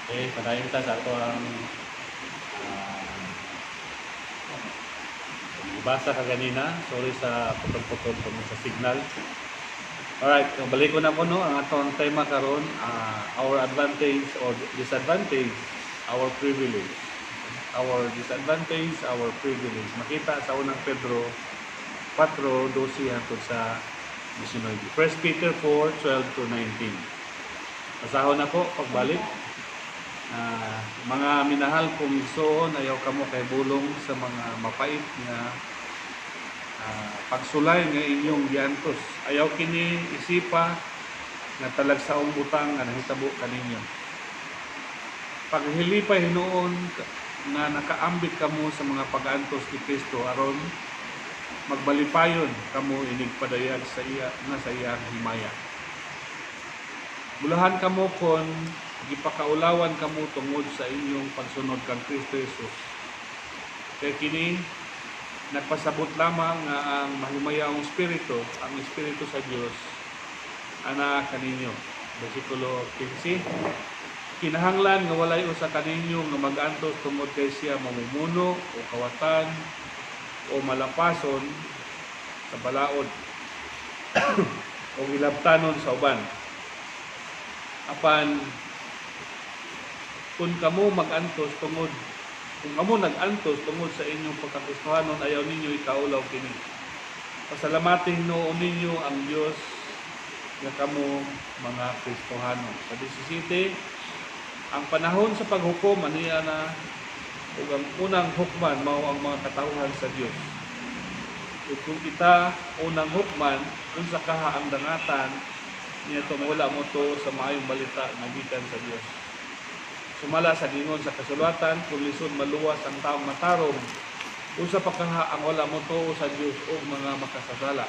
Okay, padayon ta sa ato ang ah, ibasa ka ganina. Sorry sa putol-putol ko sa signal. Alright, so balik ko na po no, ang atong tema karon, our advantage or disadvantage, our privilege. Our disadvantage, our privilege. Makita sa unang Pedro 4:12 hangtod sa 19. 1 Peter 4:12 to 19. Pasahon ako pagbalik. Mga minahal kong igsoon, ayaw kamo kay bulong sa mga mapait nga pagsulay nga inyong giantos. Ayaw kini isipa nga talagsaong butang nga nahitabo kaninyo. Paghilipay hinuon nga nakaambit kamo sa mga pag-antos ni Kristo aron magbalipayon kamo inig padayag sa iya nga sa iyang himaya. Bulahan kamo kon gipakaulawan kamo tungod sa inyong pagsunod kang Kristo Jesus. Kay kini nagpasabot lamang nga ang mahimayang espiritu, ang espiritu sa Dios ana kaninyo. Bersikulo 15. Kinahanglan nga walay usa kaninyo nga mag-antos tungod kay siya mamumuno o kawatan o malapason sa balaod o ilabtanon sa uban. Apan kung kamo mag-antos tungod kung kamo nag-antos tungod sa inyong pagkakristohanon, ayaw ninyo ikaulaw kini. Pasalamatin noon ninyo ang Dios nga kamo mga Kristohanon. Sa 17, ang panahon sa paghukom aniya na ug ang unang hukman mao ang mga katawhan sa Dios. Ug kung kita unang hukman, unsa kaha ang dangatan niya wala mo to sa maayong balita nga gikan sa Dios. Sumala sa gingon sa kasulatan, kung lisod maluwas ang taong matarong, usa pa kaha ang wala mo to sa Dios o mga makasasala.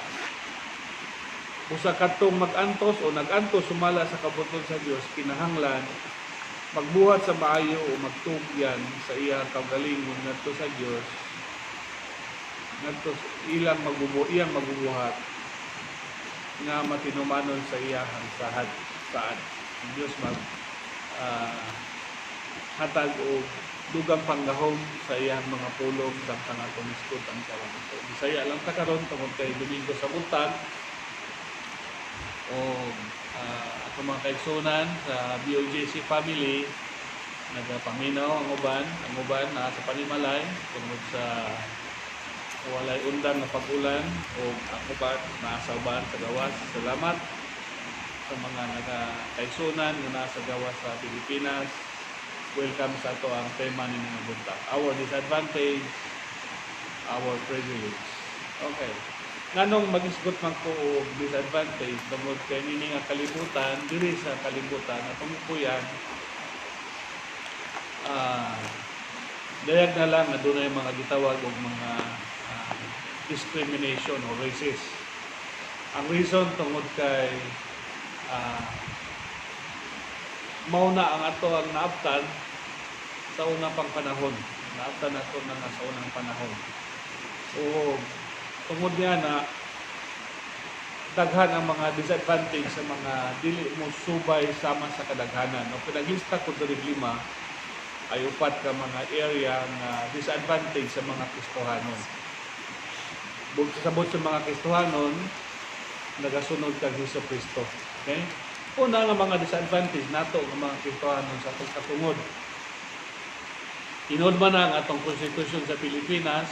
Usa kadtong mag-antos o nag-antos sumala sa kabuton sa Dios, kinahanglan magbuhat sa maayo o magtugyan sa iyang kaugalingon ngadto sa Dios, ngadto iyang magbubuhat nga matinumanon sa iyang sahad saan ang Dios mag hatag o dugang panggahom sa iyang mga pulong samtang atong iskot ang karon. So, Bisaya lang ta karon tungod kay Domingo sa buntag o atong mga kaigsunan sa BOJC family nagapaminaw ang uban na sa panimalay tungod sa walay undang na pag-ulan o ang uban na sa uban sa gawas. Salamat sa mga nagakaigsunan nga nasa gawas sa Pilipinas. Welcome sa ito ang tema ni mga buntag. Our disadvantage, our privilege. Okay. Nganong mag-isgot man ko o disadvantage tungod kay nini nga kalibutan, diri sa kalibutan atong kuyan dayag na lang na doon ay mga gitawag o mga discrimination o racist. Ang reason tungod kay mauna ang ato ang naabtan sa unang pang panahon. Naabtan nato na sa unang panahon. So, tungod niya na daghan ang mga disadvantage sa mga dili mo subay sama sa kadaghanan. O pinaglista ko diri 5 ay upat ka mga area na disadvantage sa mga Kristohanon. Sabot sa mga Kristohanon, nagasunod kang Hesus Kristo. Okay? Una nga mga disadvantage nato ng mga Kristohanon sa pagkatungod. Inood man ang atong konstitusyon sa Pilipinas,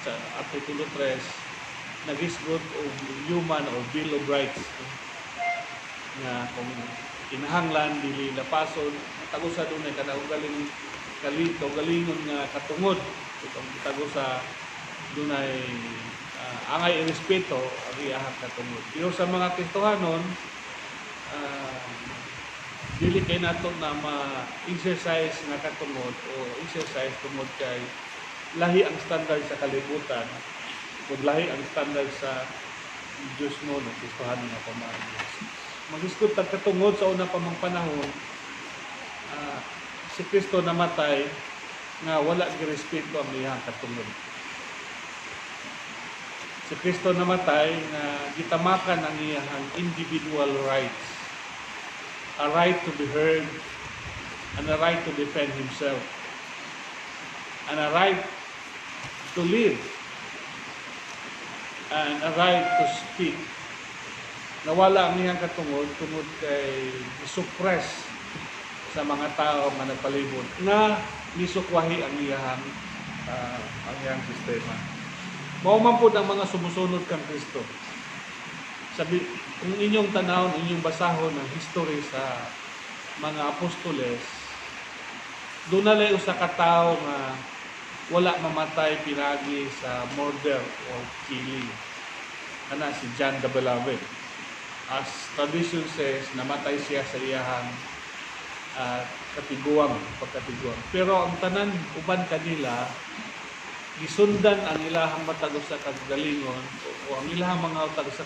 sa Artikulo 3, nag-isgot o human o Bill of Rights nga kung kinahanglan dili lapason tagusa doon ay kaugalingon nga katungod itong tagusa doon ay angay irespeto ang iyahang katungod. Pero sa mga Kristohanon, dili kay nato na ma-exercise nga katungod o exercise tungod kay lahi ang standard sa kalibutan ug lahi ang standard sa Diyos mo no Kristohanon nga pamaagi. Mag-isgot tag katungod sa una pa mang panahon, si Kristo namatay nga wala girespeto ang iyang katungod. Si Kristo namatay nga gitamakan ang iyang individual rights. A right to be heard, and a right to defend himself, and a right to live, and a right to speak. Nawala ang iyang katungod tungod kay suppress sa mga tao nga nagpalibot nga nisukwahi ang iyang sistema. Mao man pud ang mga sumusunod kang Kristo. Sabi, kung inyong tanawon, inyong basahon ang history sa mga apostoles, doon na lang usa ka tawo nga wala mamatay pinagi sa murder or killing. Kana si John the Beloved. As tradition says, namatay siya sa iyahang pagkatiguang. Pero ang tanan uban kanila, gisundan ang ilahang matag sa kagalingon o ang ilahang mga utag sa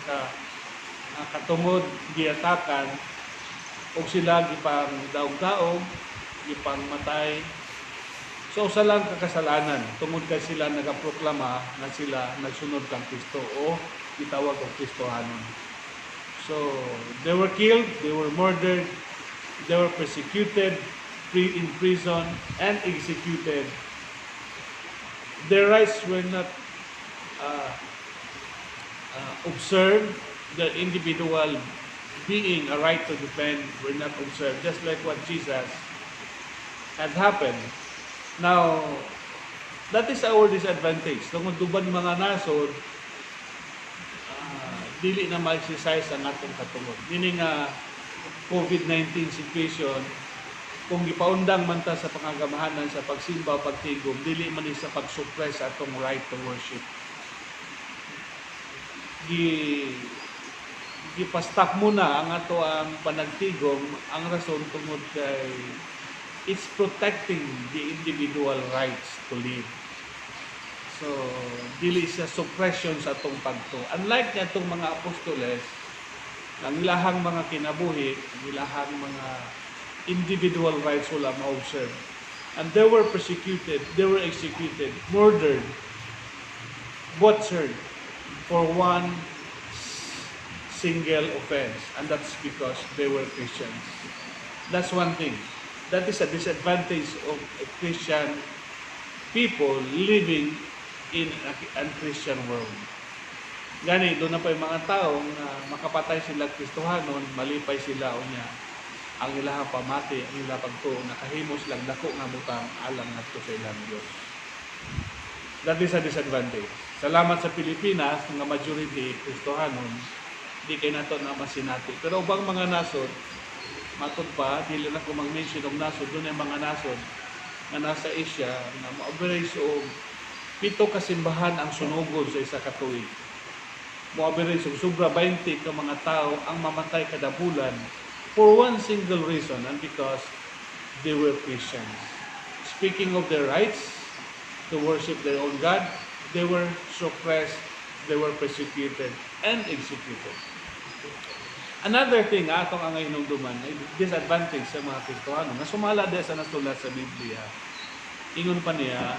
katungod giatakan o sila gipang daog-daog, gipang matay. So sa lang kakasalanan tungod kay sila nagaproklama na sila nagsunod kang Kristo o gitawag og Kristohanon. So they were killed, they were murdered, they were persecuted, in prison, and executed. Their rights were not observed. The individual being a right to defend were not observed, just like what Jesus had happened. Now, that is our disadvantage. Tungod duban mga nasod, dili na ma-exercise ang atong katungod. Meaning COVID-19 situation, kung gipaundang man ta sa pangagamahanan sa pagsimba o pagtigom, dili man sa pag-suppress atong right to worship. Gipastop muna ang ato ang panagtigom, ang rason tungod kay it's protecting the individual rights to live. So, dili siya suppression sa atong pagto. Unlike niya itong mga apostoles, ang ilahang mga kinabuhi, ang ilahang mga individual rights wala ma-observe. And they were persecuted, they were executed, murdered, butchered for one single offense. And that's because they were Christians. That's one thing. That is a disadvantage of a Christian people living in a Christian world. Gani, doon na pa yung mga taong makapatay sila Kristohanon, malipay sila o niya ang ilahang pamati, ang ilang pagtuo, nakahimos lang dako nga butang alang nato sa ilang Diyos. That is a disadvantage. Salamat sa Pilipinas, nga majority Kristohanon, di kay nato na masinati. Pero ubang mga nasod, matod pa, dili na ko mag-mention ng nasod, doon ay mga nasod na nasa Asia, na ma-average o 7 kasimbahan ang sunugod sa isa ka tuig. Ma-average o sobra 20 ka mga tao ang mamatay kada bulan for one single reason, and because they were Christians. Speaking of their rights to worship their own God, they were suppressed, they were persecuted, and executed. Another thing, atong ang hinumduman, ay disadvantage sa mga Kristohano, na sumala din sa nasulat sa Biblia. Ingon pa niya,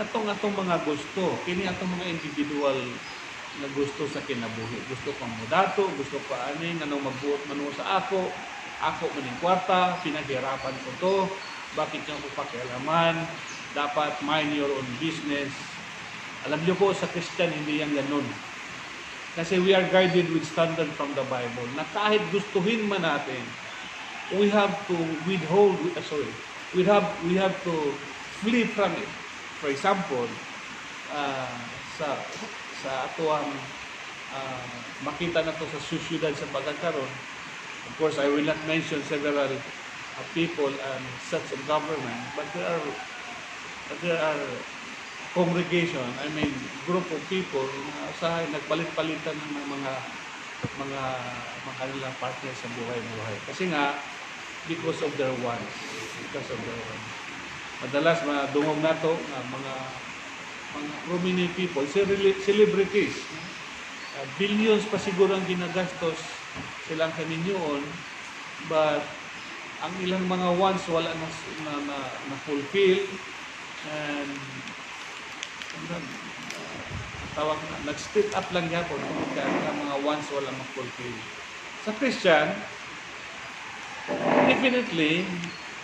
atong mga gusto, kini atong mga individual na gusto sa kinabuhi. Gusto kong mudato, gusto ko aning, anong magbuot man sa ako maning kwarta, pinaghirapan ko to, bakit niyo ko pakialaman, dapat mind your own business. Alam niyo po, sa Christian, hindi yan ganun. Kasi we are guided with standard from the Bible, na kahit gustuhin man natin, we have to we have to flee from it. For example, sa atuang makita na to sa susyudad sa pagkakaroon. Of course, I will not mention several people and sets of government, but there are congregation, group of people na usahay nagpalit-palitan ng mga kanilang partner sa buhay-buhay. Kasi nga, because of their wants. Madalas madungog nato na mga prominent people, celebrities. Billions pa siguro ang ginagastos silang kaninyoon, but ang ilang mga wants wala na fulfill, and tawag na, nag-step up lang yapon kaya ang mga wants wala ma-fulfill. Sa Christian, definitely,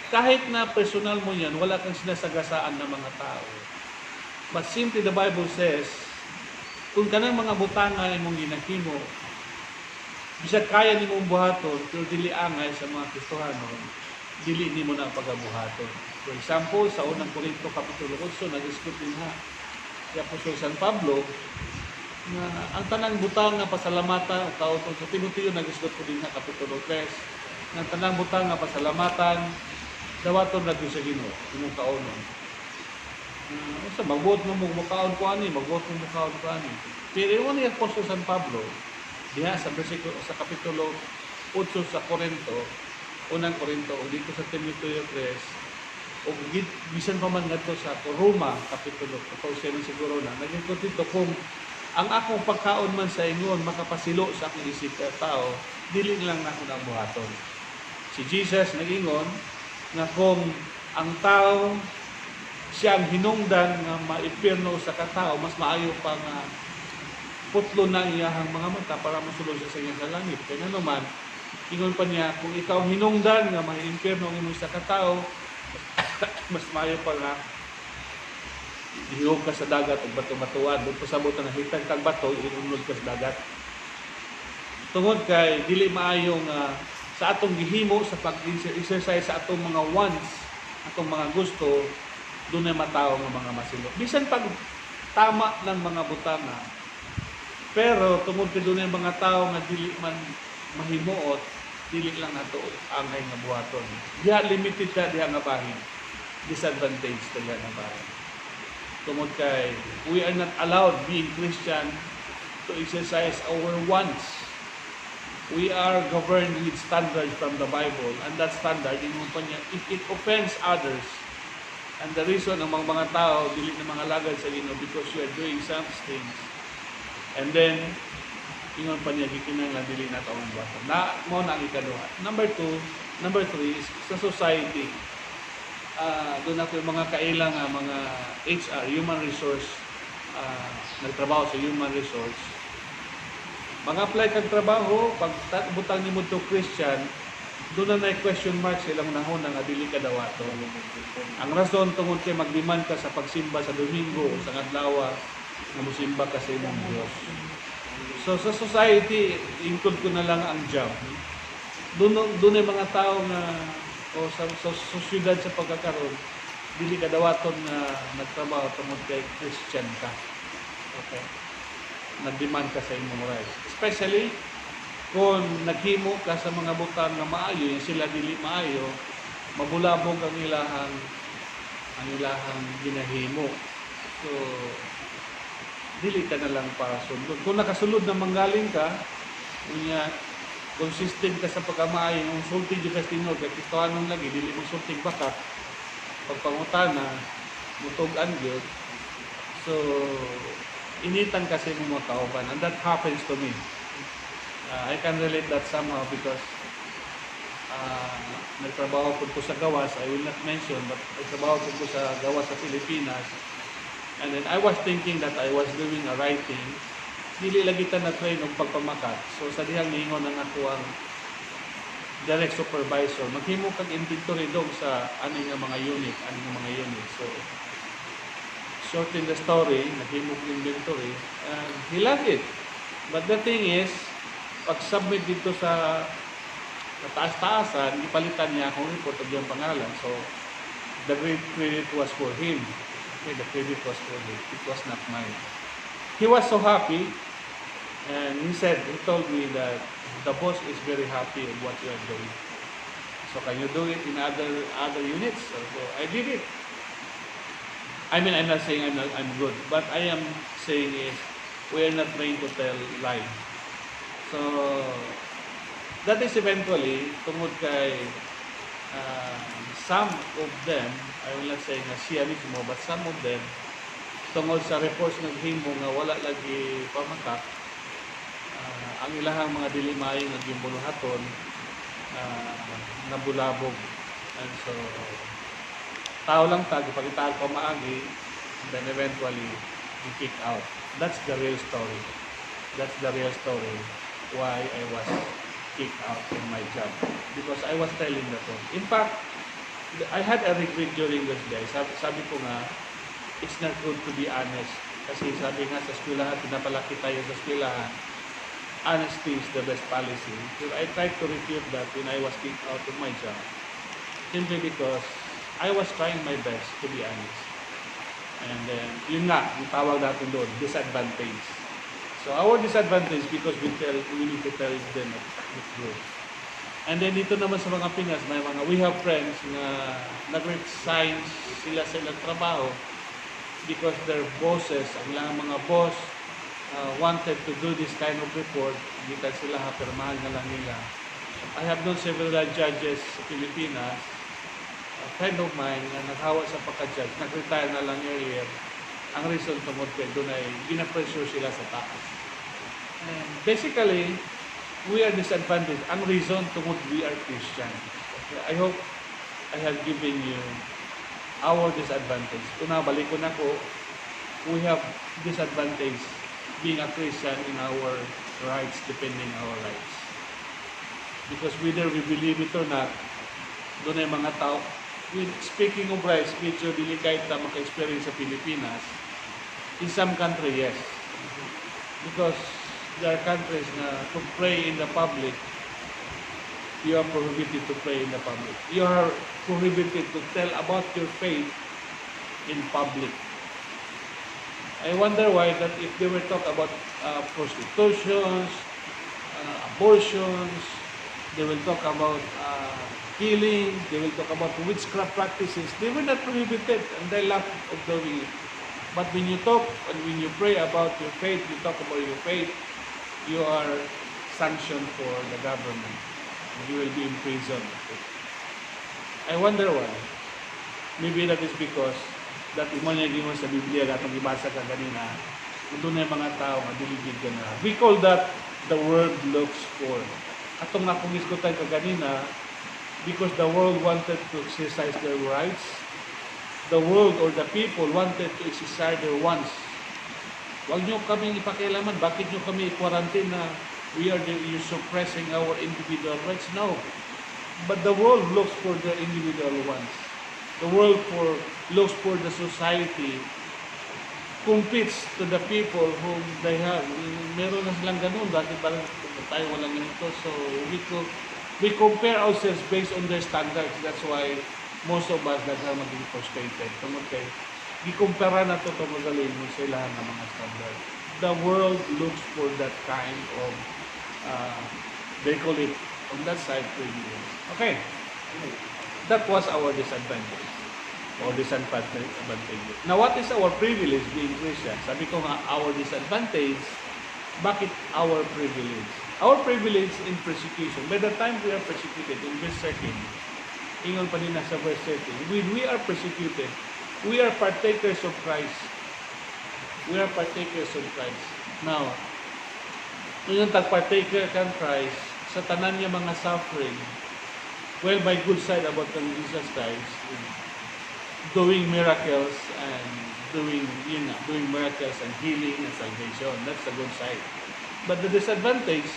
kahit na personal mo yan, wala kang sinasagasaan ng mga tao. But simply the Bible says, kung kanang mga butanga imong ginahimo, bisag kaya nimong buhaton, pero dili angay sa mga Kristohanon, dili nimo na ang pagabuhaton. For example, sa unang Korinto Kapitulo 8, nag-discuss din si Apostol San Pablo, na ang tanang butang nga pasalamatan, o kauton sa Timoteo, nag-discuss ko din Kapitulo 3, ng tanang butang nga pasalamatan, dawaton na sa Ginoo, imong kaunon. Sa magbuot mo makaon ko ani, magbuot mo makaon ko ani. Pero yung ni Apostol San Pablo, diha sa bersikulo sa Kapitulo 8 sa Korinto, unang Korinto, o dito sa Timoteo 3, o bisan pa man ngadto sa Roma Kapitulo 14 siguro na, naging dito kung ang akong pagkaon man sa ingon makapasilo sa akong isip ka tao, dili lang na ako buhaton. Si Jesus nag-ingon nga kung ang tao siyang hinungdan nga maipirno sa katao, mas maayo pa nga putlo na iyahang mga mata para masulod siya sa iyang sa langit. Kaya naman, ingon pa niya, kung ikaw hinungdan nga maimpirno ang imo sa katao, mas maayo pa nga ihog ka sa dagat o bato-batuan. Doon pasabot na hitag kang bato, iunod ka sa dagat. Tungod kay dili maayo nga sa atong gihimo sa pag-exercise sa atong mga wants, atong mga gusto, doon ay matao ng mga masilo. Bisan pag tama ng mga butanga, pero tungod kay doon ay mga tao nga dili man mahimuot, dili lang nato angay nga buhaton. Diha limited ka diha nga bahin. Disadvantage ta diha nga bahin. Tungod kay we are not allowed being Christian to exercise our wants. We are governed with standards from the Bible, and that standard, if it offends others, and the reason ng mga tao dili na mga lagad sa Ginoo because you are doing some things, and then ingon pa niya gikinahanglan dili na taong bata. Na mo na ang ikaduha. Number 3 is sa society. Doon ako yung mga kailang mga HR, human resource, nagtrabaho sa human resource. Mag-apply kang trabaho, pag butang ni mo to Christian, doon na question mark silang nahon nga dili ka dawato. Ang rason tungod kay magdemand ka sa pagsimba sa Domingo o sa adlaw nga musimba ka sa imong Dios. So sa society, include ko na lang ang job. Doon ay mga tao nga o sa syudad sa pagkakaroon, dili ka dawaton nga nagtrabaho tungod kay Christian ka. Okay? Nag-demand ka sa imong rights. Especially kung naghimo ka sa mga butang na maayo, yung sila dili maayo, mabulabog ang ilahang ginahimo. So dili ka na lang para sundod. Kung nakasulod na manggaling ka, kunya consistent ka sa pagkamaayo, yung sulti di ka tinod, kaya Kristohanon lagi, dili mo sulting bakat, pagpangutana, mutugan yun. So initan kasi mo mga kauban, and that happens to me. I can relate that somehow because nagtrabaho ko sa gawas, I will not mention, but nagtrabaho ko sa gawas sa Pilipinas, and then I was thinking that I was doing a right thing, dili lagi ta na train og pagpamakat. So sa dihang ningon ang ako ang direct supervisor, maghimo kag inventory dong sa aning mga unit. So short in the story, naghimo kag inventory, and he loved it. But the thing is, pag-submit dito sa taas-taasan, ipalitan niya akong report of yung pangalan. So the great credit was for him. Okay, the credit was for him. It was not mine. He was so happy, and he told me that the boss is very happy of what you are doing. So can you do it in other units? So I did it. I mean, I'm not saying I'm good, but I am saying is we are not trained to tell lies. So that is eventually tungod kay some of them, I will not say nga siya mismo, but some of them tungod sa reports naghimo nga wala lagi pamakat, ang ilahang mga dili maayo nga gimbuluhaton nabulabog. And so tao lang tag ipakita ko maagi, then eventually you kick out. That's the real story. That's the real story why I was kicked out in my job, because I was telling the truth. In fact, I had a regret during those days. Sabi ko nga, it's not good to be honest. Kasi sabi nga sa eskwelahan, pinapalaki tayo sa eskwelahan, honesty is the best policy. So I tried to refute that when I was kicked out of my job. Simply because I was trying my best to be honest. And then, yun nga, yung tawag natin doon, disadvantage. So our disadvantage because we need to tell them the truth. And then dito naman sa mga Pinas, we have friends na nag-resign sila sa ilang trabaho because their bosses, ang ilang mga boss, wanted to do this kind of report, hindi ka sila hapirmahan na lang nila. I have known several judges sa Pilipinas, a friend of mine na naghawa sa pagka-judge, nag-retire na lang earlier. Ang reason tungkol kay doon ay gina-pressure sila sa taas. And basically, we are disadvantaged. Ang reason tungkol we are Christian. I hope I have given you our disadvantage. Una, balik ko na ko, we have disadvantage being a Christian in our rights, depending our rights. Because whether we believe it or not, doon ay mga tao, speaking of rights, medyo dili kahit na maka-experience sa Pilipinas, in some country, yes. Because there are countries na to pray in the public, you are prohibited to pray in the public. You are prohibited to tell about your faith in public. I wonder why that if they were talk about prostitutions, abortions, they will talk about killing, they will talk about witchcraft practices. They were not prohibited and they laugh of doing it. But when you talk and when you pray about your faith, you talk about your faith, you are sanctioned for the government. You will be imprisoned. I wonder why. Maybe that is because that imo niya gingon sa Biblia gatong gibasa ka ganina. Doon na mga tao nga diligid ka na. We call that the world looks for. Atong akong iskutan ka ganina because the world wanted to exercise their rights. The world or the people wanted to exercise their wants. Huwag nyo kaming ipakialaman. Bakit nyo kami i-quarantine na you're suppressing our individual rights? No. But the world looks for their individual wants. The world looks for the society, competes to the people whom they have. Meron na silang ganun. Bakit parang tayo walang ganito? So we compare ourselves based on their standards. That's why most of us maging frustrated. Tungkol kay gikumpara na ito magaling mo sa ilahan ng mga standard. The world looks for that kind of, they call it, on that side, privilege. Okay. That was our disadvantage. Or disadvantage. Now, what is our privilege being Christian? Sabi ko nga, our disadvantage, bakit our privilege? Our privilege in persecution. By the time we are persecuted, in verse 13, ingon pa din na sa verse 13, when we are persecuted, we are partakers of Christ. We are partakers of Christ. Now, kung yung tag-partaker kang Christ, sa tanan niya mga suffering, well, by good side about kang Jesus Christ, doing miracles and doing miracles and healing and salvation. That's the good side. But the disadvantage,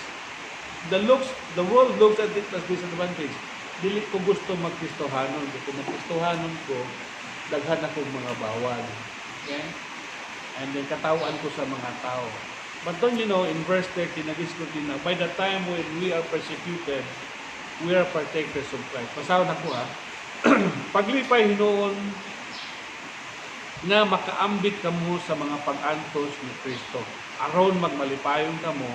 the world looks at it as disadvantage. Dili ko gusto magkristohanon. Kung magkristohanon ko, daghan akong mga bawal. Okay? And then katawan ko sa mga tao. But don't you know, in verse 30, nag-isgot din na, by the time when we are persecuted, we are partakers of Christ. Pasawad ako ha. Paglipay hinoon na makaambit kamo sa mga pag-antos ni Kristo. Aron magmalipayon kamo,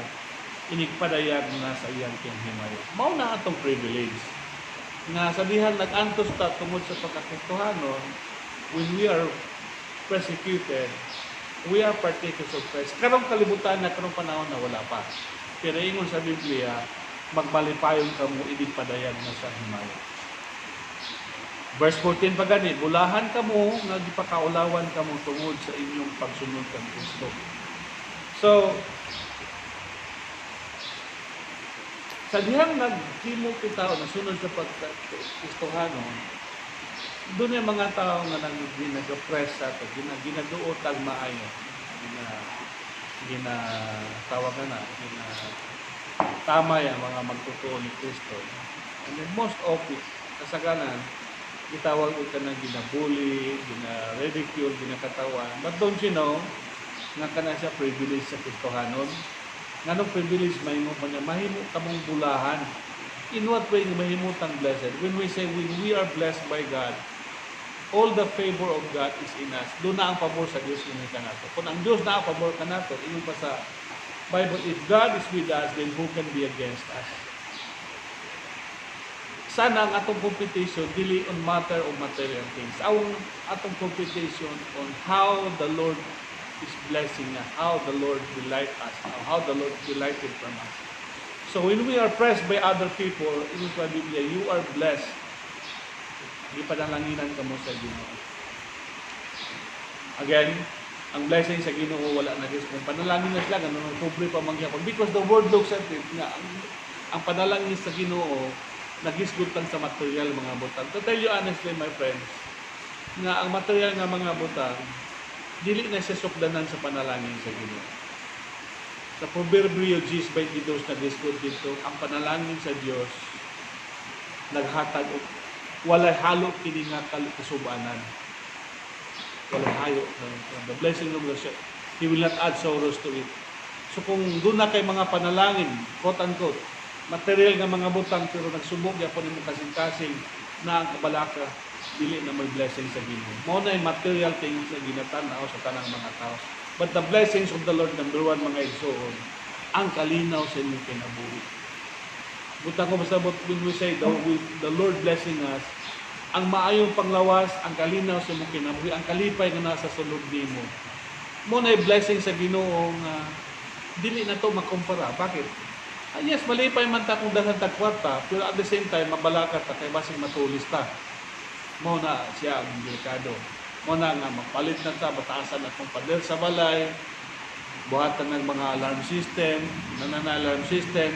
inigpadayag na sa iyang kinhimay. Mao na atong privilege. Nga sabihan nag-antos ta tungod sa pagkakristohanon, when we are persecuted, we are partakers of Christ. Karong kalibutan na karong panahon na wala pa. Pero ingon sa Biblia, magmalipayon kamo, inigpadayag na sa himay. Verse 14 pa gani, bulahan kamo nga gipakaulawan kamo tungod sa inyong pagsunod kang Kristo. So, sa dihang naghimo kita o nasunod sa pagkristohanon, doon yung mga tao nga nag-press sa ito, ginaduot ang maayo, ginatawagan na, tama yung mga magtutoo ni Kristo. And then most of it, kasaganan, gitawag ko ka ng ginabuli, gina-ridicule, ginakatawan. But don't you know, nga ka na siya privilege sa Kristohanon? Nga nung privilege, mahimo pa niya, mahimo ka mong bulahan. In what way mahimutang blessed? When we say, when we are blessed by God, all the favor of God is in us. Doon na ang pabor sa Diyos yung ka nato. Kung ang Diyos na ang pabor ka nato, ingon pa sa Bible, if God is with us, then who can be against us? Sana ang atong competition dili on matter of material things. Ang atong competition on how the Lord is blessing us, how the Lord delight us, how the Lord delighted from us. So when we are pressed by other people, in sa Biblia, you are blessed. Ipadalanginan ka mo sa Ginoo. Again, ang blessing sa Ginoo wala na guys. Kung panalangin na sila, ganun ang pobre pa mangyapon. Because the word looks at it, nga, ang panalangin sa Ginoo, nagisgot lang sa material mga butang. To tell you honestly, my friends, nga ang material nga mga butang, dili na siya sukdanan sa panalangin sa Ginoo. Sa Proverbio 10:22 nagisgot dito, ang panalangin sa Dios naghatag og walay halo kini nga kasubanan. Walay hayo. The blessing of God, He will not add sorrows to it. So kung doon na kay mga panalangin, quote unquote, material nga mga butang pero nagsubok yapon nimo kasing-kasing na ang kabalaka dili na may blessing sa Ginoo. Mao na material things nga ginatan-aw sa tanang mga tao. But the blessings of the Lord, number one mga igsoon, ang kalinaw sa inyong kinabuhi. Butang ko basta when we say the Lord blessing us, ang maayong panglawas, ang kalinaw sa inyong kinabuhi, ang kalipay nga nasa sulod nimo. Mao na blessing sa Ginoo nga dili na to makumpara. Bakit? Yes, malipay man ta kung daghan ta kwarta, pero at the same time mabalaka ta kay basig matulis ta. Mao na siya ang delikado. Mao na nga magpalit na ta, batasan atong pader sa balay, buhatan ng mga alarm system, alarm system,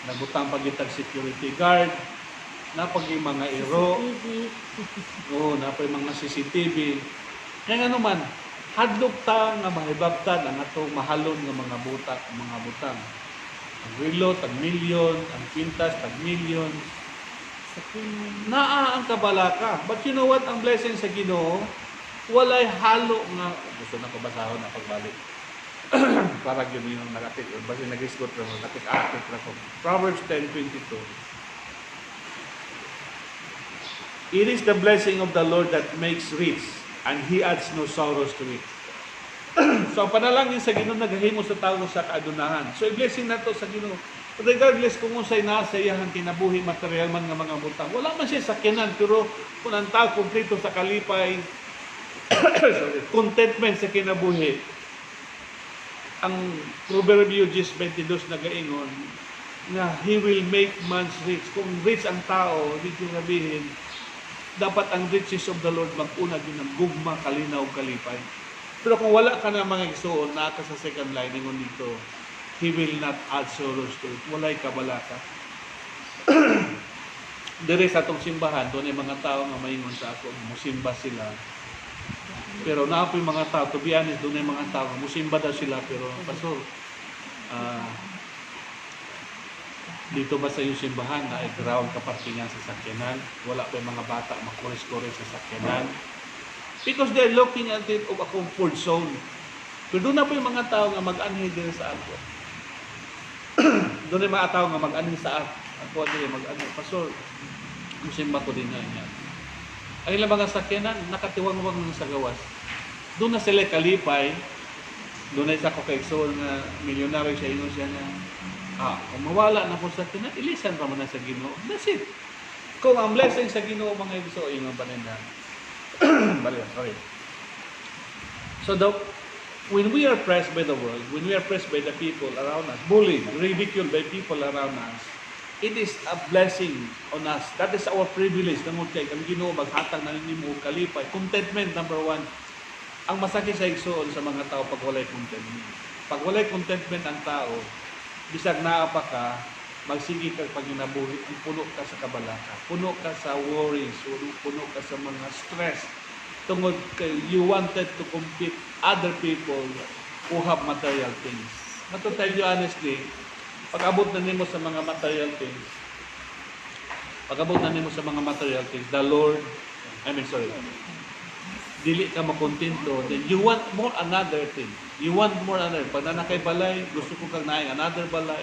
nagutang pagitag security guard, napagi mga iro, napay mga CCTV. Kaya nga naman, hadlok ta nga mahibabtan ang atong mahalon nga mga butang. Ang relo, tag milyon, ang pintas, tag milyon. Naa ang kabalaka. But you know what? Ang blessing sa Ginoo, walay halo nga. Gusto na ko basahon na pagbalik. Para yun yung nagatik. Basta nag-isgot na ko. Natik-atik na ko. Proverbs 10:22. It is the blessing of the Lord that makes rich, and He adds no sorrows to it. So, panalangin sa Ginoo naghahimo sa tao sa kaadunahan. So, i-blessing na to sa Ginoo. Regardless kung unsay nasa iyang kinabuhi material man nga mga butang. Wala man siya sakyanan, pero kung ang tao kumplito sa kalipay, contentment sa kinabuhi, ang Proverbio 10:22 nagaingon na He will make man's rich. Kung rich ang tao, dito sabihin, dapat ang riches of the Lord mag-una din ng gugma, kalinaw, kalipay. Pero kung wala ka na mga igsoon, naka sa second line, ingon dito, He will not add sorrows to it. Walay kabalaka. Dire sa atong simbahan, doon ay mga tao nga maingon sa ako, musimba sila. Pero naapoy mga tao, to be honest, doon ay mga tao, musimba daw sila, pero pastor, dito ba sa iyong simbahan na ground kaparkingan sa sakyanan? Wala pa yung mga bata makuris-kuris sa sakyanan? Because they're looking at it of a comfort zone. Pero doon na po yung mga tao nga mag-anhi din sa ako. Doon ay mga tao nga mag-anhi sa ako. Doon ay mag-anhi. Pastor, musimba ko din na yan. Ang ilang mga sakyanan, nakatiwang-wang sa gawas. Doon na sila kalipay. Doon ay sa kokaiksoon na milyonaryo siya, inon siya na, kung mawala na po sa sakyanan, ilisan pa mo na sa Ginoo. That's it. Kung ang blessing sa Ginoo, mga igso, ingon pa rin na. Sorry. So, when we are pressed by the world, when we are pressed by the people around us, bullied, ridiculed by people around us, it is a blessing on us. That is our privilege. Namot kay ang Ginoo maghatag na nimo kalipay. Contentment, number one. Ang masakit sa igsoon sa mga tao pag walay contentment. Pag walay contentment ang tao, bisag naa pa ka, magsigi ka pag ginabuhi, puno ka sa kabalaka, puno ka sa worries, puno ka sa mga stress. Tungod kay you wanted to compete other people who have material things. But to tell you honestly, pag abot na nimo sa mga material things, Pag-abot na nimo sa mga material things, the Lord, dili ka makontento, then you want more another thing. You want more another. Pag nanakay balay, gusto ko kang naing another balay.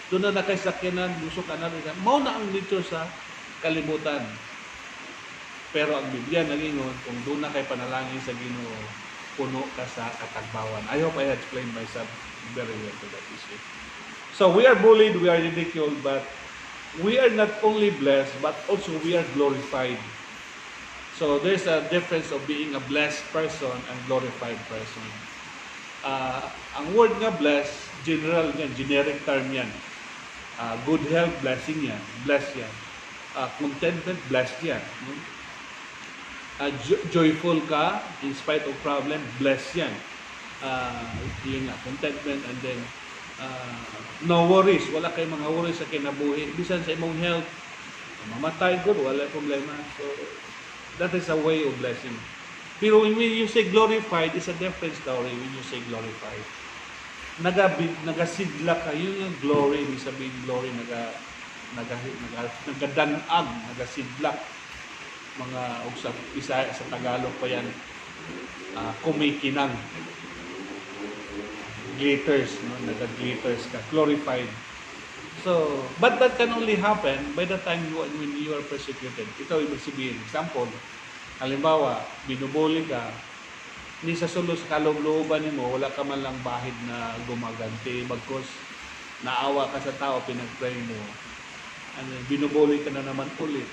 Doon na nakay sakyanan, gusto ka another. Mao na ang nature sa kalibutan. Pero ang Biblia nagingon, kung doon na kay panalangin sa Ginoo, puno ka sa katagbawan. I hope I explained myself very well to that issue. So we are bullied, we are ridiculed, but we are not only blessed, but also we are glorified. So there's a difference of being a blessed person and glorified person. Ang word nga blessed, general yan, generic term yan. Good health, blessing yan, blessed yan. Contentment, blessed yan. Joyful ka, in spite of problem, blessed yan. Yun nga, contentment, and then no worries, wala kay mga worries sa kinabuhi. Bisan sa imong health, mamatay ko, wala problema. So, that is a way of blessing. Pero when you say glorified, it's a different story when you say glorified. Nagasidla ka, yun yung glory, ibig sabihin glory, nagadanag, nagasidla. Mga usap, isa sa Tagalog pa yan, kumikinang. Glitters, no? Nag-glitters ka, glorified. So, but that can only happen by the time when you are persecuted. Ito ibig sabihin, example, halimbawa, binubuli ka, ni sa sulos kaloob-looban mo, wala ka man lang bahid na gumaganti, bagkos naawa ka sa tao, pinag-pray mo, and then, binubuli ka na naman ulit.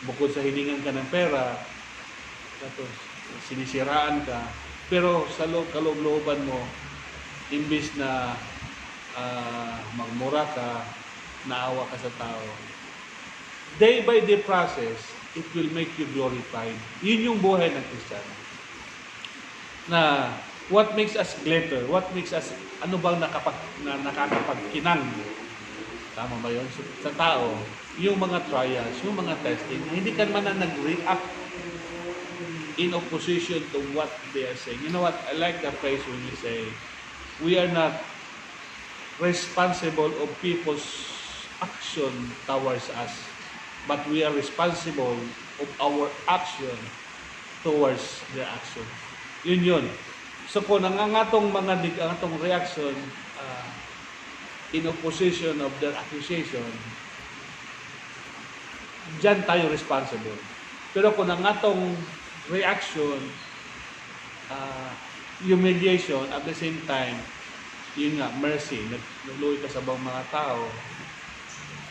Bukod sa hiningan ka ng pera, tapos sinisiraan ka, pero sa kaloob-looban mo, imbis na magmura ka, naawa ka sa tao. Day by day process, it will make you glorified. Yun yung buhay ng Kristiyano. Na what makes us glitter? What makes us, ano bang nakakapagkinang? Tama ba yun? Sa tao, yung mga trials, yung mga testing, hindi ka man na nag-react in opposition to what they are saying. You know what? I like the phrase when you say, we are not responsible of people's action towards us, but we are responsible of our action towards their action. Yun. So kung nangangatong angatong reaction in opposition of their accusation, dyan tayo responsible. Pero kung nangatong reaction, humiliation, at the same time, yun nga, mercy, nagluloy ka sa bang mga tao,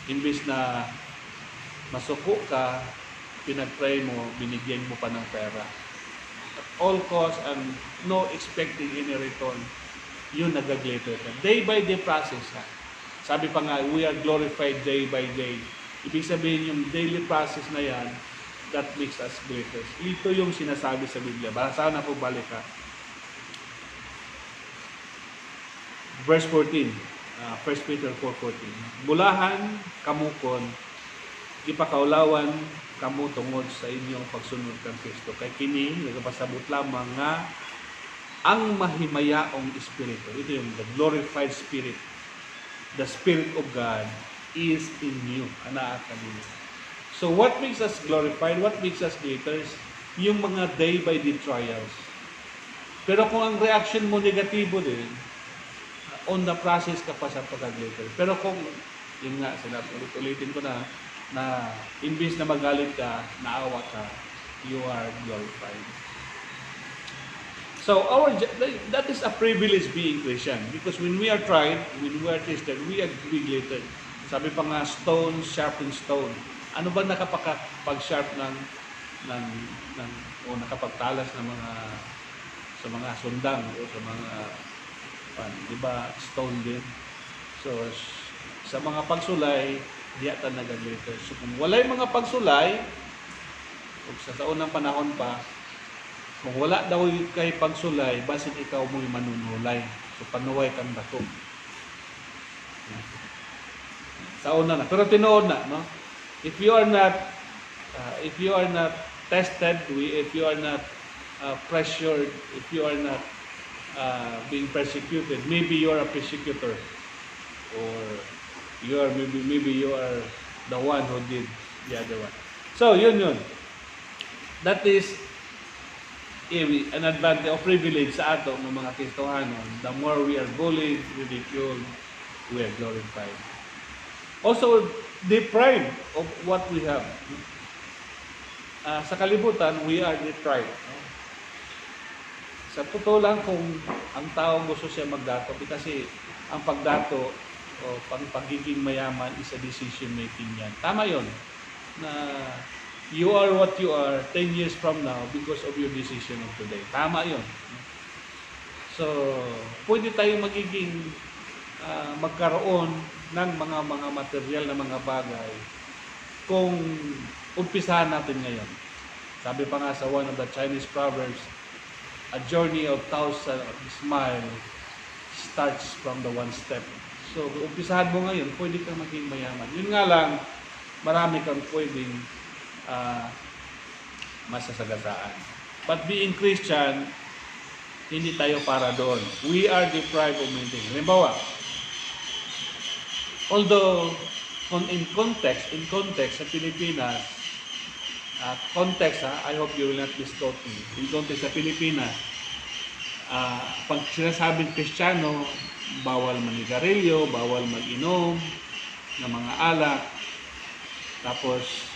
imbis na masuko ka, pinag-pray mo, binigyan mo pa ng pera. At all cost and no expecting any return, yun nag-glitter ka. Day by day process ha. Sabi pa nga, we are glorified day by day. Ibig sabihin yung daily process na yan, that makes us glitter. Ito yung sinasabi sa Biblia. Basta na po balik ha. Verse 14, 1 Peter 4:14. Bulahan, kamukon, ipakaulawan, kamu tungod sa inyong pagsunod kang Kristo. Kay kini, nagpasabot lamang nga, ang mahimayaong Espiritu. Ito yung the glorified Spirit. The Spirit of God is in you. Anak kanina. So what makes us glorified? What makes us glitters? Yung mga day by day trials. Pero kung ang reaction mo negatibo din, on the process ka pa sa pagka-glitter. Pero kung, yun nga, ulitin ko na imbis na magalit ka, naawa ka, you are glorified. So, that is a privilege being Christian. Because when we are tried, when we are tested, we glittered. Sabi pa nga, stone sharpens stone. Ano ba nakapag-sharp o nakapagtalas ng sa mga sundang o sa mga di ba, stone din. So, sa mga pagsulay, diyata nag-glitter. So, kung walay mga pagsulay, o sa unang panahon pa, kung wala daw kay pagsulay, basin ikaw mo'y manunulay. So, panuway kang bato. Sa una na. Pero tinood na, no? If you are not tested, if you are not pressured, if you are not being persecuted, maybe you are a persecutor, or maybe you are the one who did the other one. So, yun. That is an advantage or privilege sa ato ng mga Kristohanon. The more we are bullied, ridiculed, we are glorified. Also, deprived of what we have. Sa kalibutan, we are deprived. Sa totoo lang, kung ang tao gusto siya magdato, kasi ang pagdato o pagiging mayaman is a decision making yan. Tama yon na you are what you are 10 years from now because of your decision of today. Tama yon. So, pwede tayong magiging magkaroon ng mga material na mga bagay kung umpisahan natin ngayon. Sabi pa nga sa one of the Chinese proverbs, a journey of 1,000 miles starts from the one step. So, kung umpisahan mo ngayon, pwede kang maging mayaman. Yun nga lang, marami kang pwedeng masasagasaan. But being Christian, hindi tayo para doon. We are deprived of many things. Halimbawa, although in context sa Pilipinas, I hope you will not misquote me. In context sa Pilipinas, pag sinasabing Kristiyano, bawal manigarilyo, bawal mag-inom ng mga alak. Tapos,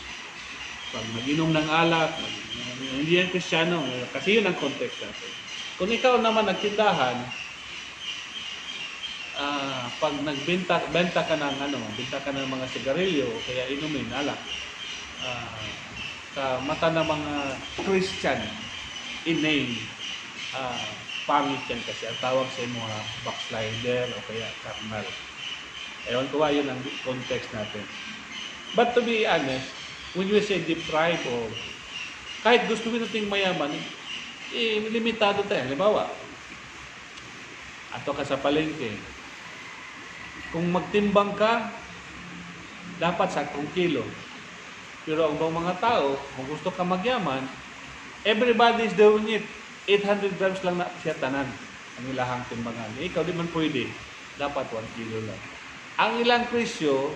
pag mag-inom ng alak, hindi yan Kristiyano. Kasi yun ang context natin. Kung ikaw naman nagtindahan, pag benta ka ng mga sigarilyo, kaya inumin, alak, sa mata ng mga Christian in name, pangit yan kasi ang tawag sa mga backslider o kaya carnal. Ewan ko yun ang context natin. But to be honest, when we say deprive of, kahit gusto nating mayaman, limitado tayo. Halimbawa, ato ka sa palengke, kung magtimbang ka, dapat 10 kilo. Pero ang mga tao, kung gusto ka magyaman, everybody is doing it. 800 grams lang na siya tanan ang ilahang timbangan. Ikaw di man pwede. Dapat 1 kilo lang. Ang ilang presyo,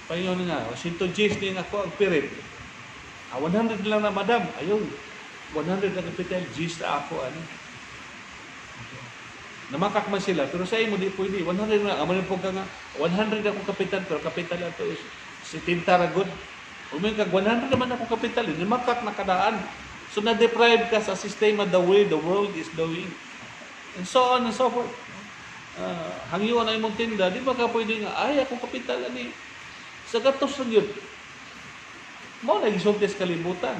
payon nga, 110 din ako ang pirit. 100 lang na madam. Ayun, 100 na kapital, G's na ako. Namakak man sila, pero sa imo di pwede. 100 na, amanin po ka nga, 100 ako kapital, pero kapital ito is 70 ragod. Umin kag 100 naman ako kapital, namakak na kadaan. So, na-deprive ka sa sistema the way the world is doing. And so on and so forth. Hangyo na imong tinda, di ba ka pwede nga, ay, ako kapital, sa gatos lang yun. Mo nagisulti sa kalibutan.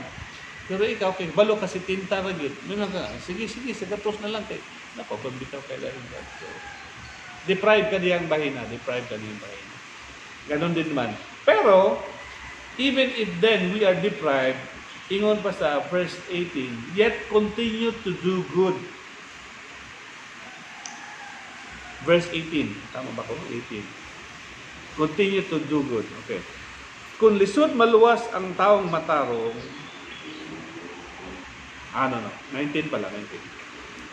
Pero ikaw, okay, balo kasi tinta rin yun. Minang ka, sige, sa gatos na lang. Napapabitaw kayo lang. So, deprive ka diyang bahina. Ganon din man. Pero, even if then we are deprived, ingon pa sa verse 18, yet continue to do good. Verse 18. Tama ba ko? 18. Continue to do good. Okay. Kung lisod maluwas ang taong matarong, 19 pala, 19.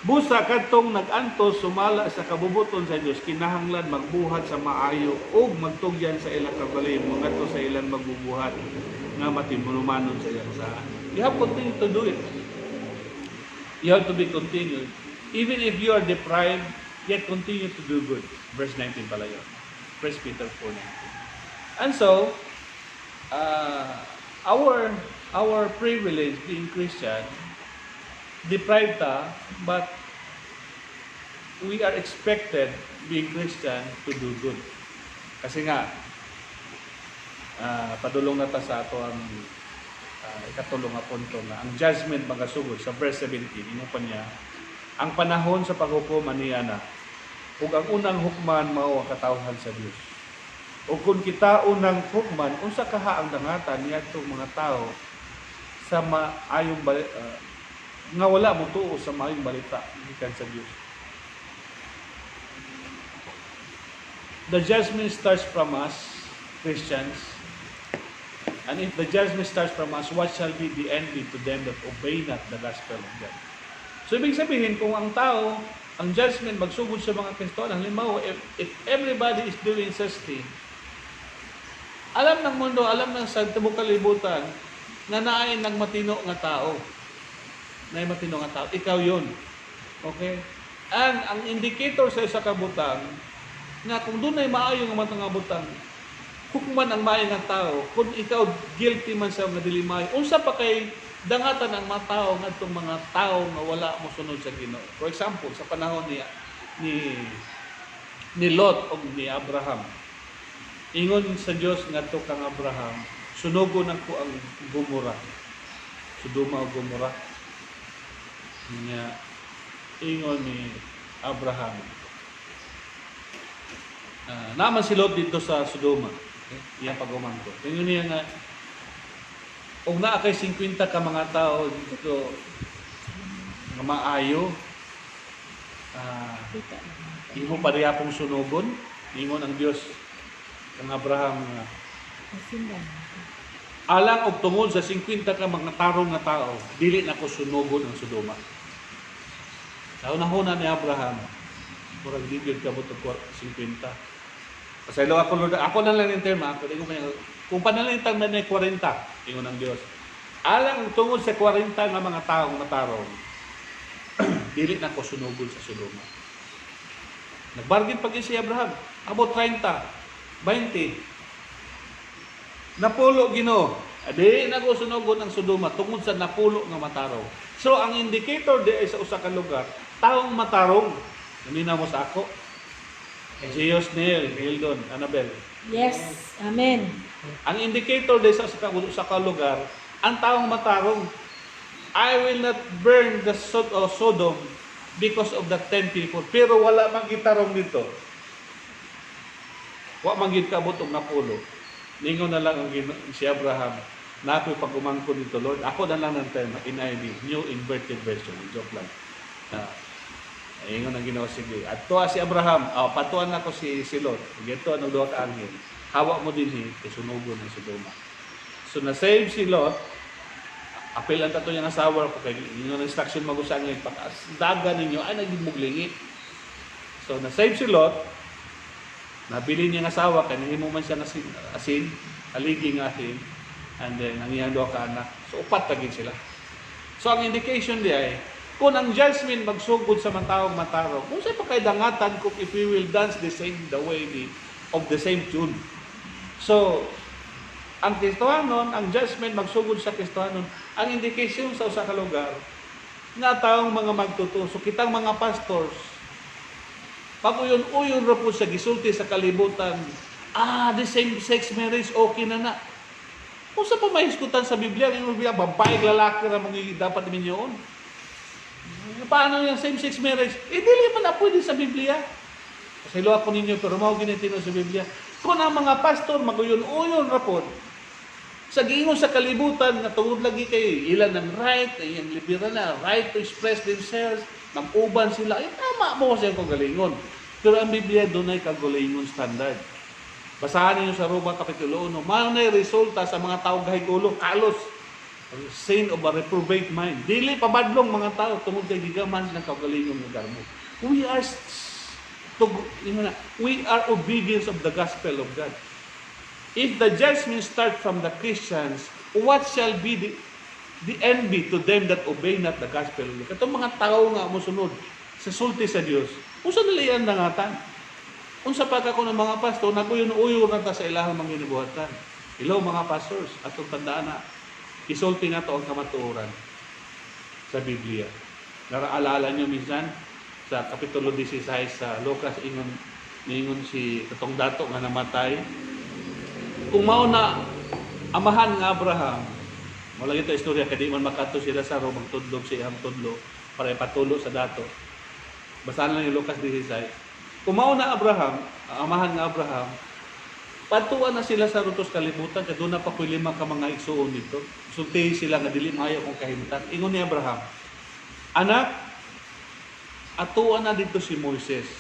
Busa kadtong nag-antos sumala sa kabubuton sa Dios, kinahanglan magbuhat sa maayo ug magtugyan sa ilang kabalay, ngadto sa ilang magbubuhat nga matimunumanon sa ilang saan. You have to continue to do it. You have to be continued. Even if you are deprived, yet continue to do good. Verse 19 pala yun. 1 Peter 4:19. And so, our privilege being Christian, deprived but we are expected being Christian to do good. Kasi nga, padulong na ta sa ato ang ikatulong na punto na ang judgment magasugod sa verse 17, ino pa niya, ang panahon sa paghukom aniya na, ug ang unang hukman mao ang katawhan sa Dios. O kung kita unang hukman, unsa kaha ang dangatan niya itong mga tao sa maayong nga wala mo tuo sa maayong balita gikan sa Dios. The judgment starts from us, Christians. And if the judgment starts from us, what shall be the envy to them that obey not the gospel of God? So, ibig sabihin, kung ang tao, ang judgment magsugod sa mga Kristohanon, halimbawa, if everybody is doing such thing, Alam ng mundo, alam ng sa tibuok kalibutan, na naay nagmatino nga tao. Naay matino nga tao. Ikaw yun. Okay? And ang indicator sa isa ka butang, nga kung doon ay maayo nga matang nga butang, hukuman ang maayo nga tao, kung ikaw guilty man sa nga dili maayo, unsa pa kay dangatan ang mga tao nga itong mga tao nga wala mo sunod sa Ginoo. For example, sa panahon ni Lot o ni Abraham, ingon sa Dios ngadto kang Abraham, sunugon nako ang Gomora. Sodoma o Gomora. Niya ingon ni Abraham. Naman si Lot dito sa Sodoma. Okay? Iyang pagumangko. Ingon niya nga, kung naa kay 50 ka mga tao dito nga maayo, imo pa diya pong sunugon, ingon ang Dios kang Abraham nga, alang og tungod sa 50 ka mga tarong nga tao, dili na ko sunugon ang Sodoma. Sa unahuna ni Abraham, murag digid ka buto 50. Pasaylo ako na lang yung terma, kung panalintang na ni 40, ingon ang Dios. Alang tungod sa 40 nga mga tao nga tarong, dili na ko sunugon sa Sodoma. Nagbargain pag si Abraham, about 30, 20. Napulo Ginoo. Adi na ko sunugon ang Sodoma tungod sa napulo nga matarong. So ang indicator di ay sa usa ka lugar, taong matarong. Namina mo sa ako. Zeus, Neil, Hildon, Annabel. Yes. Amen. Ang indicator di sa usa ka lugar, ang taong matarong. I will not burn the Sodom because of the 10 people. Pero wala mang gitarong dito. Wa man gid kabot og napulo. Ningon na lang ang si Abraham, na ako'y pag-umangko dito, Lord. Ako na lang ng term, NIV, New Inverted Version. Joke lang. Ingon ang ginawa, sige. At tuwa si Abraham, patuan na ko si Lot. Gito ang duha ka anghel. Hawa mo din sunugon ng Sodoma. So na-save si Lot, apel ang tato niya ng asawa ko, kaya yung instruction mag-usang ngayon, daga ninyo, ay nagmuglingi. So na-save si Lot, nabili niya ng asawa, kaya nahimo man siya asin, haligi ng asin, and then ang iyang duha ka anak. So upat tagin sila. So ang indication di ay, kung ang judgment magsugod sa mga taong matarong, kung sa'yo pa kay dangatan kung if we will dance the way of the same tune. So, ang Kristohanon, ang judgment magsugod sa Kristohanon, ang indication sa usa ka lugar, nga taong mga magtuto. So kitang mga pastors, pag uyon-uyon ra po sa gisulti sa kalibutan, the same-sex marriage, okay na. Kung sa pa mahiskutan sa Biblia, yung Biblia, babae, lalaki na dapat minyoon. Paano yung same-sex marriage? Dili man na pwede sa Biblia. Kasi lo ako ninyo, pero mao ginitino sa Biblia. Kung ang mga pastor, maguyon-uyon ra po, sa giingon sa kalibutan, na tungod lagi kay ilan ng right, yung liberal na, right to express themselves, mag-uban sila, tama mo kasi ang kagalingon. Pero ang Biblia doon ay kagalingon standard. Basahan niyo sa Roma Kapitulo 1, mao na resulta sa mga tao gahigulo, kalos, sin of a reprobate mind. Dili pabadlong mga tao tungod kay gigaman ng kagalingon nga garmo. We are obedience of the gospel of God. If the judgment starts from the Christians, what shall be the envy to them that obey not the gospel? Katong mga tao nga mosunod sa sulti sa Dios, unsa nila ang nangatan? Unsa pa ka ng mga pastor, naguyon-uyo na ta sa ilahang mga ginibuhatan. Hello mga pastors, atong tandaan na, isulti na to ang kamatuoran sa Biblia. Naraalala nyo minsan, sa Kapitulo 16 sa Lucas, ingon si katong dato nga namatay. Kung mao na amahan nga Abraham, wala ito istorya, kaya di man makato sila sa Romang tudlog sa iyang tudlo para ipatulo sa dato. Basahan lang yung Lucas 16. Kung mao na Abraham, amahan nga Abraham, patuan na sila sa rutos kalibutan, kaya doon na pa kuy 5 ka mga igsuon dito. Sulti sila nga dili maayo kung kahimtan. Ingon ni Abraham, anak, atuan na dito si Moises.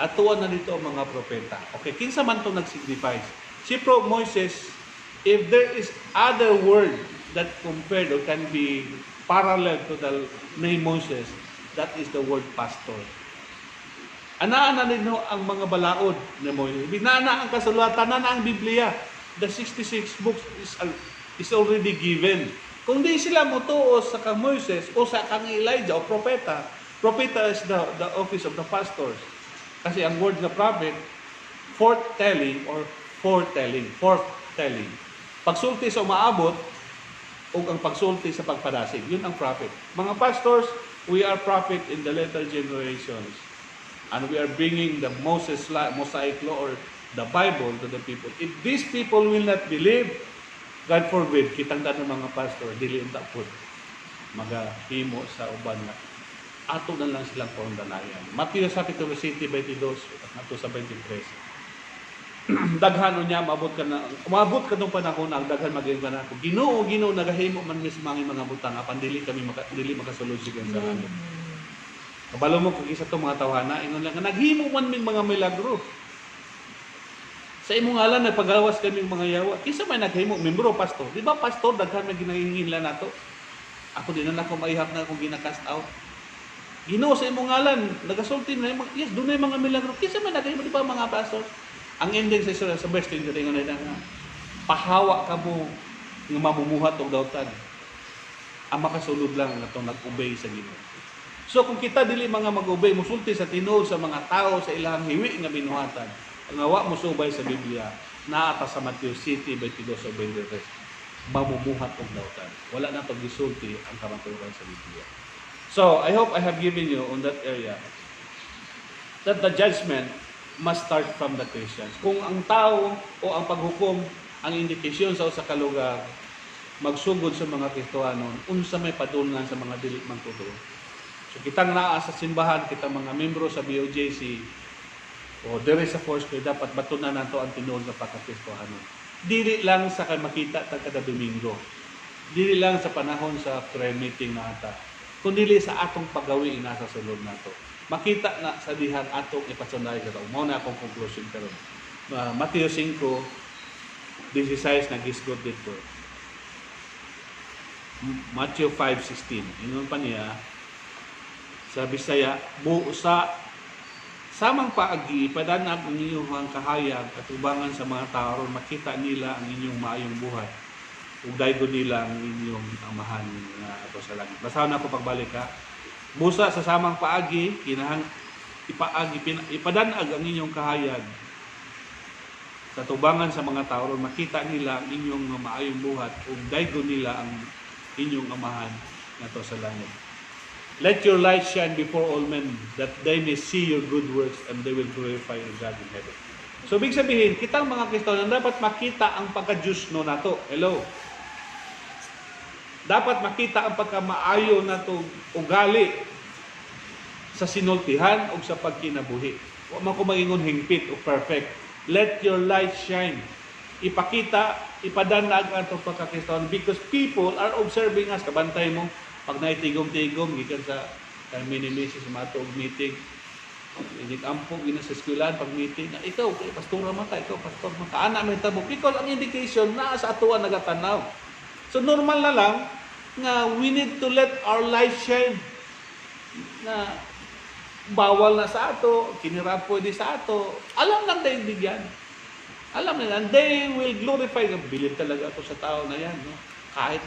Atuan na dito ang mga propeta. Okay, kinsa man to nag-signifies. Si Moises, if there is other word that compared or can be parallel to the name Moses, that is the word pastor. Anaan na nino ang mga balaod ni Moises. Binana ang kasulatan na ang Biblia. the 66 books is already given. Kung di sila motuo sa kang Moises o sa kang Elijah o propeta, propeta is the office of the pastors. Kasi ang word na prophet, foretelling. Pagsulti sa umaabot o ang pagsulti sa pagpadasig, yun ang prophet. Mga pastors, we are prophet in the later generations. And we are bringing the Mosaic law or the Bible to the people. If these people will not believe, God forbid, kitang ng mga pastor, dili ang tapod, magahimo sa uban nga. Ato na lang silang pondanayan. Matthew sa Capitulo 7, 22, ato sa 23. Daghan niya, maabot ka nung panahon, ang daghan maging ka na ako. Ginoo, nagahimo man mis mga butang, apan dili makasulod siya sa langit. Kabalo mo kung isa itong mga tawhana, ingon lang, naghimo man min mga milagro. Sa imong ngalan, nagpagawas kaming mga yawa. Kisa may naghimo, membro, pastor. Di ba, pastor, daghan may ginahingila na to. Ako din na ako maihap na akong ginakast out. Ginoo sa imong ngalan, nagasulti na yung yes, doon na yung mga milagro. Kisa may naghimo, di ba, mga pastor? Ang ending sa Israel, sa verse 20, ingon na pahawa ka mo ng mamumuhat o dautan. Ang makasulod lang na itong nag-obey sa Ginoo. So kung kita dili mga mag-obey, musulti sa tinuod sa mga tao sa ilang hiwi nga binuhatan, ang awa mo subay sa Biblia, naata sa Matthew 7, 22 o 23, mamumuhat og dautan. Wala na itong gisulti ang kamaturan sa Biblia. So, I hope I have given you on that area that the judgment must start from the Christians. Kung ang tao o ang paghukom, ang indikasyon sa usa ka lugar, magsugod sa mga Kristohanon, unsa may padulngan sa mga dili man tutuo. So kitang naa sa simbahan, kitang mga membro sa BOJC, o dire sa Foursquare, dapat batunan nato ang tinuod nga pagka-Kristohanon. Dili lang sa makita kada Domingo. Dili lang sa panahon sa prayer meeting na ata. Kundi sa atong paggawi nasa sulod nato. Makita na sa dihan atong ipasunday sa tao. Mao na akong conclusion karon. Matthew 5, 16 nagisgot dito. Matthew 5:16. Ingon pa niya sa Bisaya, sa samang paagi ipadanab ang inyong kahayag at ubangan sa mga tao ron makita nila ang inyong maayong buhay. Ug daygon nila ang inyong amahan nga ato sa langit. Basahan ako pagbalik ha. Busa sa samang paagi, ipadanag ang inyong kahayag sa tubangan sa mga tao, makita nila ang inyong maayong buhat, ug daygon nila ang inyong amahan nato sa langit. Let your light shine before all men, that they may see your good works and they will glorify your God in heaven. So, big sabihin, kitang mga Kristohanon dapat makita ang pagka-Diyos no nato. Hello? Dapat makita ang pagkamaayo na itong ugali sa sinultihan o sa pagkinabuhi. Huwag man ko mag-ingon hingpit o perfect. Let your light shine. Ipakita, ipadanag ang itong pagkakristohan because people are observing us. Kabantay mo, pag naitigom-tigom, gikan sa mini-message sa mga meeting, inig-ampo, gina sa eskwelahan, pag meeting, na ikaw, pastora man ka, ikaw, pastor man ka, anak may tabok. Because ang indication na sa atuan nagatanaw. So normal na lang nga we need to let our light shine na bawal na sa ato, kinirap pwede sa ato. Alam lang daigdig yan. Alam nila, and they will glorify. Bilib talaga ako sa tao na yan. No? Kahit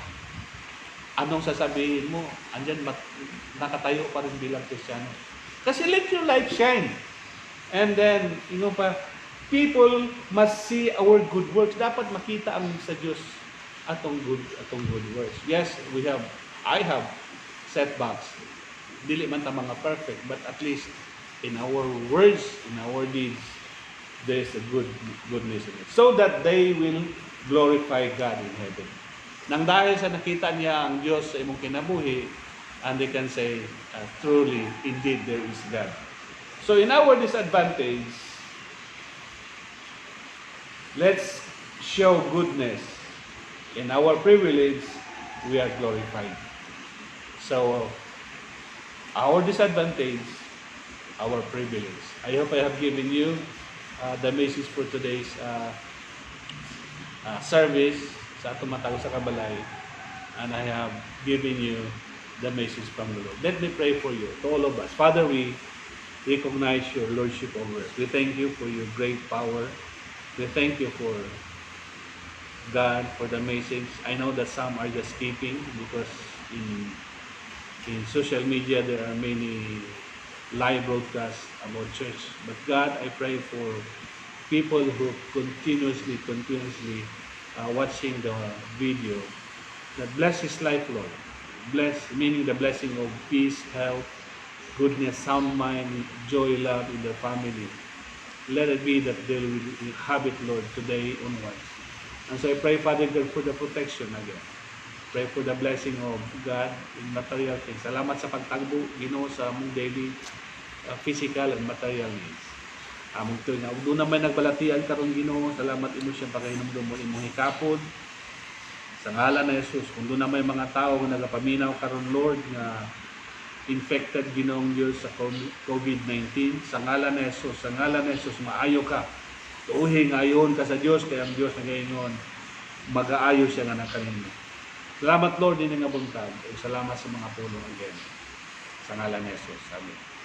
anong sasabihin mo, andyan nakatayo pa rin bilang Kristiyano. Kasi let your light shine. And then, people must see our good works. Dapat makita ang sa Diyos atong good works. Yes, I have setbacks. Dili man ta mga perfect, but at least in our words, in our deeds, there is a goodness in it. So that they will glorify God in heaven. Nang dahil sa nakita niya ang Diyos sa imong kinabuhi, and they can say, truly, indeed, there is God. So in our disadvantage, let's show goodness. In our privilege, we are glorified. So, our disadvantage, our privilege. I hope I have given you the message for today's service sa atong matao sa Kabalay, and I have given you the message from the Lord. Let me pray for you, to all of us. Father, we recognize your Lordship over us. We thank you for your great power. We thank you for God for the message. I know that some are just skipping because in social media there are many live broadcasts about church. But God, I pray for people who continuously watching the video, that bless his life, Lord. Bless, meaning the blessing of peace, health, goodness, sound mind, joy, love in their family. Let it be that they will have it, Lord, today onwards. And so I pray, Father God, for the protection again. Pray for the blessing of God in material things. Salamat sa pagtagbo, Ginoo, sa among daily physical and material needs. Among ito nga, doon naman nagbalatian karon Ginoo, salamat imo siya pagkainomdom mo imong hikapon. Sa ngalan na Jesus, kung doon naman mga tao nga nagapaminaw karon Lord nga infected Ginoong Diyos sa COVID-19, sa ngalan na Jesus, maayo ka. Tuuhin ayon ka sa Diyos, kaya ang Diyos nagaingon, mag-aayo siya nga na kanino. Salamat Lord din nga buntag. Salamat sa mga pulong again. Sa ngalan ni Jesus. Amen.